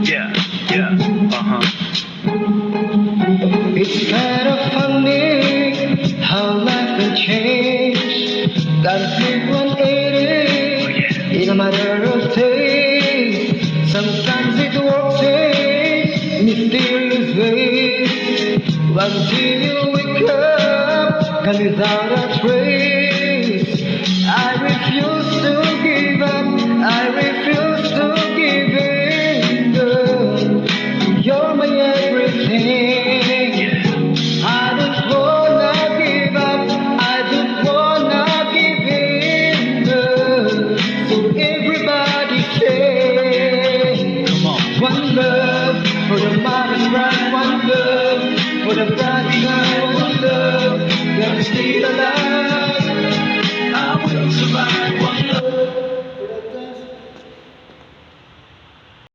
Yeah, yeah, It's kind of funny how life can change. Can flip 180 in a matter of days. Sometimes it works in mysterious ways. Until you wake up and without a trace. I refuse to give up. I refuse to give in. Girl. You're my everything. I don't wanna give up. I don't wanna give in. Girl. So everybody say, come on. one love for the mother's right, one love for the brother's right, one love. They're still alive.